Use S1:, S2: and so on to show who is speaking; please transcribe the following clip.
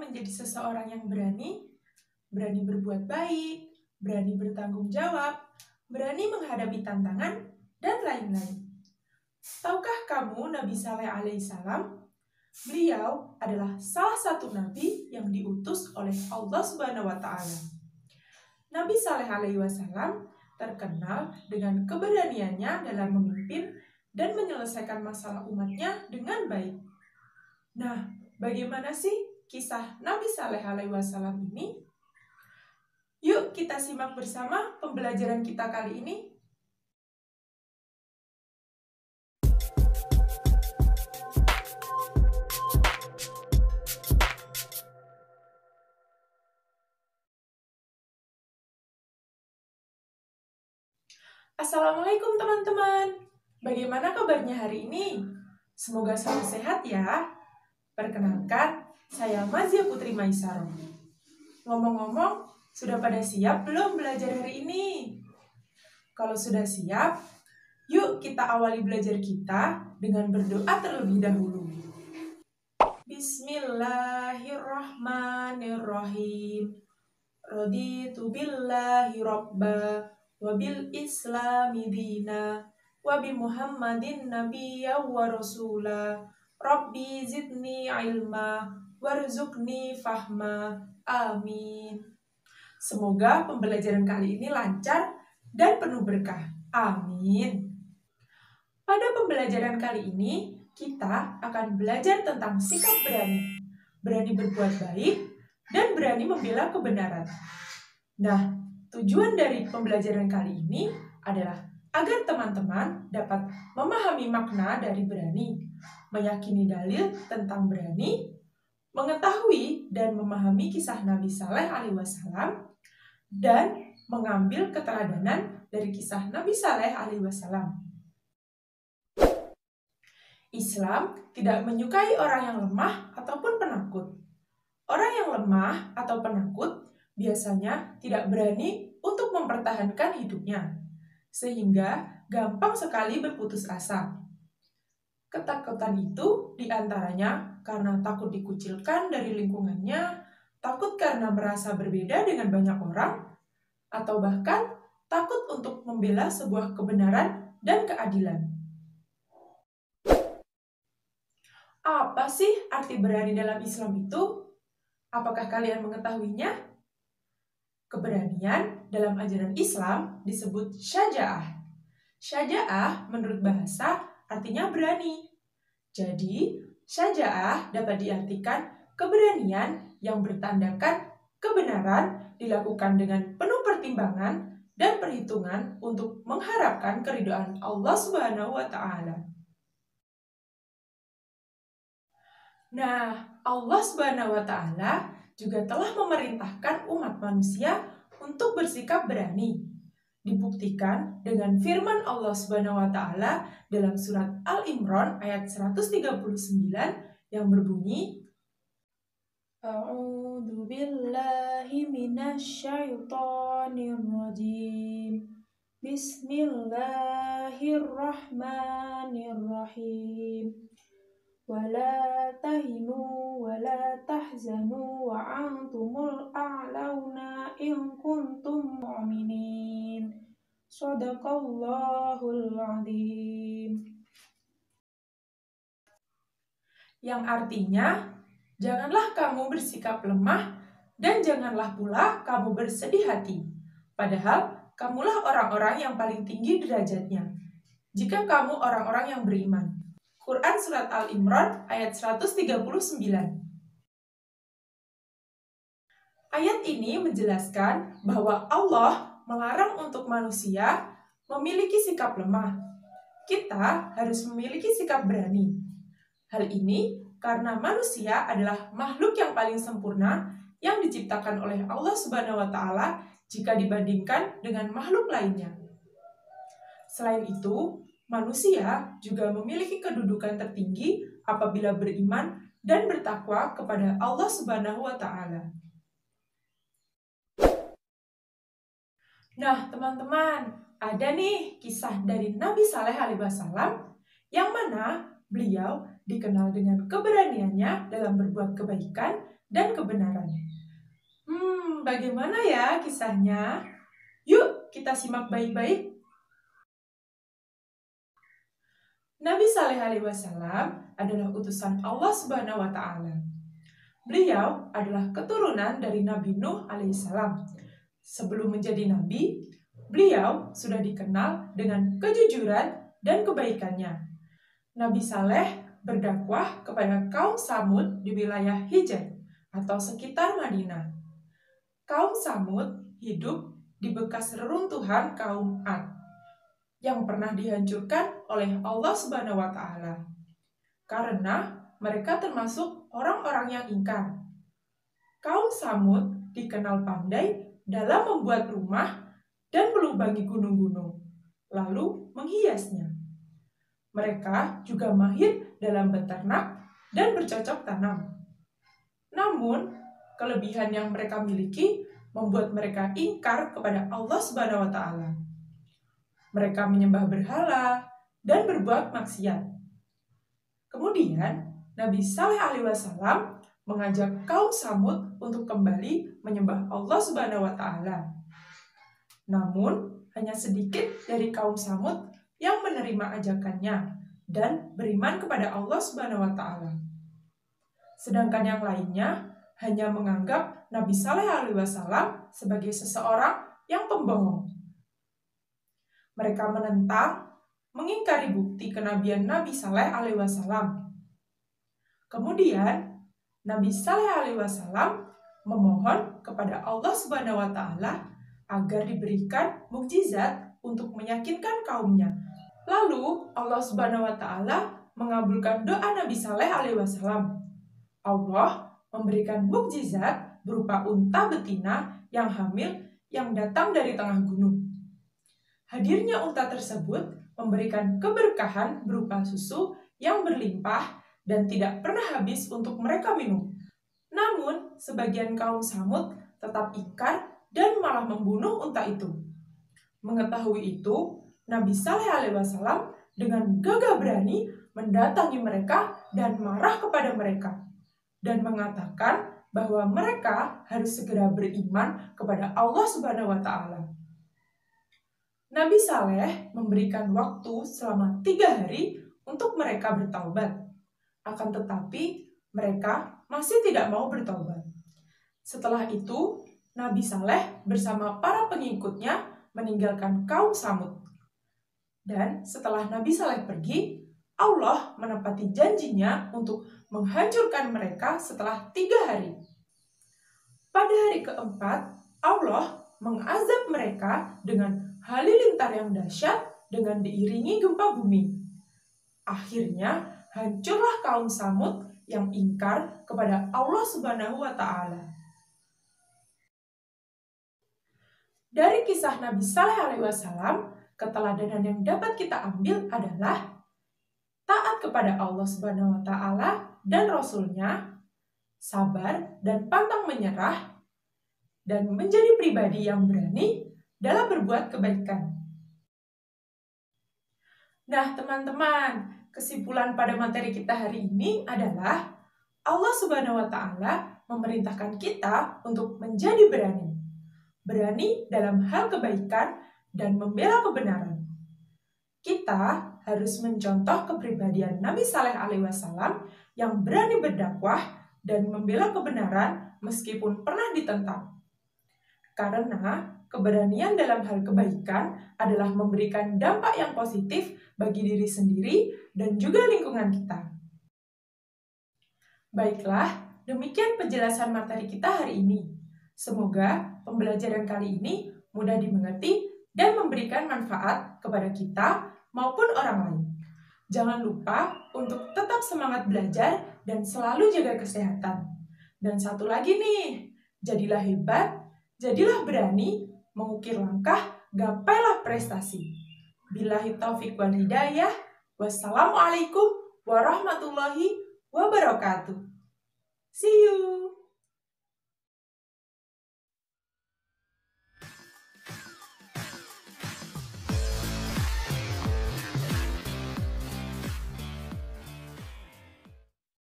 S1: menjadi seseorang yang berani berbuat baik, berani bertanggung jawab, berani menghadapi tantangan, dan lain-lain. Tahukah kamu Nabi Saleh alaihissalam? Beliau adalah salah satu nabi yang diutus oleh Allah Subhanahu wa taala. Nabi Saleh alaihi wasallam terkenal dengan keberaniannya dalam memimpin dan menyelesaikan masalah umatnya dengan baik. Nah, bagaimana sih kisah Nabi Saleh alaihi wasallam ini? Yuk kita simak bersama pembelajaran kita kali ini. Assalamualaikum teman-teman. Bagaimana kabarnya hari ini? Semoga selalu sehat ya. Perkenalkan, saya Mazia Putri Maisaro. Ngomong-ngomong, sudah pada siap belum belajar hari ini? Kalau sudah siap, yuk kita awali belajar kita dengan berdoa terlebih dahulu. Bismillahirrahmanirrahim. Raditu billahi robba wabil islami dina wabi muhammadin nabiyya wa rasula rabbi zidni ilma warzuqni fahma amin. Semoga pembelajaran kali ini lancar dan penuh berkah, amin. Pada pembelajaran kali ini kita akan belajar tentang sikap berani berbuat baik dan berani membela kebenaran. Nah, tujuan dari pembelajaran kali ini adalah agar teman-teman dapat memahami makna dari berani, meyakini dalil tentang berani, mengetahui dan memahami kisah Nabi Saleh alaihi wasallam, dan mengambil keteladanan dari kisah Nabi Saleh alaihi wasallam. Islam tidak menyukai orang yang lemah ataupun penakut. Orang yang lemah atau penakut biasanya tidak berani untuk mempertahankan hidupnya, sehingga gampang sekali berputus asa. Ketakutan itu diantaranya karena takut dikucilkan dari lingkungannya, takut karena merasa berbeda dengan banyak orang, atau bahkan takut untuk membela sebuah kebenaran dan keadilan. Apa sih arti berani dalam Islam itu? Apakah kalian mengetahuinya? Keberanian dalam ajaran Islam disebut syaja'ah. Syaja'ah menurut bahasa artinya berani. Jadi, syaja'ah dapat diartikan keberanian yang bertandakan kebenaran dilakukan dengan penuh pertimbangan dan perhitungan untuk mengharapkan keridhaan Allah Subhanahu wa taala. Nah, Allah Subhanahu wa taala juga telah memerintahkan umat manusia untuk bersikap berani. Dibuktikan dengan firman Allah Subhanahu wa taala dalam surat Al-Imran ayat 139 yang berbunyi, A'udzu billahi minasyaitonir rajim. Bismillahirrahmanirrahim. Wala tahinu wala tahzanu wa antumul a'launa in kuntum mu'minin. Shadaqallahul adzim. Yang artinya, janganlah kamu bersikap lemah dan janganlah pula kamu bersedih hati. Padahal kamulah orang-orang yang paling tinggi derajatnya, jika kamu orang-orang yang beriman. Quran Surat Al-Imran ayat 139. Ayat ini menjelaskan bahwa Allah melarang untuk manusia memiliki sikap lemah. Kita harus memiliki sikap berani. Hal ini karena manusia adalah makhluk yang paling sempurna yang diciptakan oleh Allah Subhanahu wa taala jika dibandingkan dengan makhluk lainnya. Selain itu, manusia juga memiliki kedudukan tertinggi apabila beriman dan bertakwa kepada Allah Subhanahu wa taala. Nah, teman-teman, ada nih kisah dari Nabi Saleh alaihi wasallam yang mana beliau dikenal dengan keberaniannya dalam berbuat kebaikan dan kebenaran. Bagaimana ya kisahnya? Yuk kita simak baik-baik. Nabi Saleh alaihi wasallam adalah utusan Allah Subhanahu wa taala. Beliau adalah keturunan dari Nabi Nuh alaihissalam. Sebelum menjadi nabi, beliau sudah dikenal dengan kejujuran dan kebaikannya. Nabi Saleh berdakwah kepada kaum Samud di wilayah Hijaz atau sekitar Madinah. Kaum Samud hidup di bekas reruntuhan kaum Ad yang pernah dihancurkan oleh Allah Subhanahu wa taala. Karena mereka termasuk orang-orang yang ingkar. Kaum Samud dikenal pandai dalam membuat rumah dan melubangi gunung-gunung, lalu menghiasnya. Mereka juga mahir dalam beternak dan bercocok tanam. Namun, kelebihan yang mereka miliki membuat mereka ingkar kepada Allah Subhanahu wa taala. Mereka menyembah berhala dan berbuat maksiat. Kemudian, Nabi Saleh alaihi wasallam mengajak kaum Samud untuk kembali menyembah Allah Subhanahu wa taala. Namun, hanya sedikit dari kaum Samud yang menerima ajakannya dan beriman kepada Allah Subhanahu wa taala. Sedangkan yang lainnya hanya menganggap Nabi Saleh alaihi wasallam sebagai seseorang yang pembohong. Mereka menentang, mengingkari bukti kenabian Nabi Saleh alaihi wasallam. Kemudian, Nabi Saleh alaihi wasallam memohon kepada Allah Subhanahu wa taala agar diberikan mukjizat untuk meyakinkan kaumnya. Lalu, Allah Subhanahu wa taala mengabulkan doa Nabi Saleh alaihi wasallam. Allah memberikan mukjizat berupa unta betina yang hamil yang datang dari tengah gunung. Hadirnya unta tersebut memberikan keberkahan berupa susu yang berlimpah dan tidak pernah habis untuk mereka minum. Namun, sebagian kaum Samud tetap ingkar dan malah membunuh unta itu. Mengetahui itu, Nabi Saleh alaihi wasallam dengan gagah berani mendatangi mereka dan marah kepada mereka dan mengatakan bahwa mereka harus segera beriman kepada Allah Subhanahu wa taala. Nabi Saleh memberikan waktu selama 3 hari untuk mereka bertaubat. Akan tetapi, mereka masih tidak mau bertaubat. Setelah itu, Nabi Saleh bersama para pengikutnya meninggalkan kaum Samud. Dan setelah Nabi Saleh pergi, Allah menepati janjinya untuk menghancurkan mereka setelah 3 hari. Pada hari keempat, Allah mengazab mereka dengan halilintar yang dahsyat dengan diiringi gempa bumi. Akhirnya, hancurlah kaum Samud yang ingkar kepada Allah Subhanahu wa taala. Dari kisah Nabi Saleh alaihi wasallam, keteladanan yang dapat kita ambil adalah taat kepada Allah Subhanahu wa taala dan Rasul-Nya, sabar dan pantang menyerah, dan menjadi pribadi yang berani dalam berbuat kebaikan. Nah, teman-teman, kesimpulan pada materi kita hari ini adalah Allah Subhanahu wa taala memerintahkan kita untuk menjadi berani. Berani dalam hal kebaikan dan membela kebenaran. Kita harus mencontoh kepribadian Nabi Saleh alaihi wasallam yang berani berdakwah dan membela kebenaran meskipun pernah ditentang. Karena keberanian dalam hal kebaikan adalah memberikan dampak yang positif bagi diri sendiri dan juga lingkungan kita. Baiklah, demikian penjelasan materi kita hari ini. Semoga pembelajaran kali ini mudah dimengerti dan memberikan manfaat kepada kita maupun orang lain. Jangan lupa untuk tetap semangat belajar dan selalu jaga kesehatan. Dan satu lagi nih, jadilah hebat, jadilah berani, mengukir langkah, gapailah prestasi. Billahi taufiq wal hidayah. Wassalamualaikum warahmatullahi wabarakatuh. See you.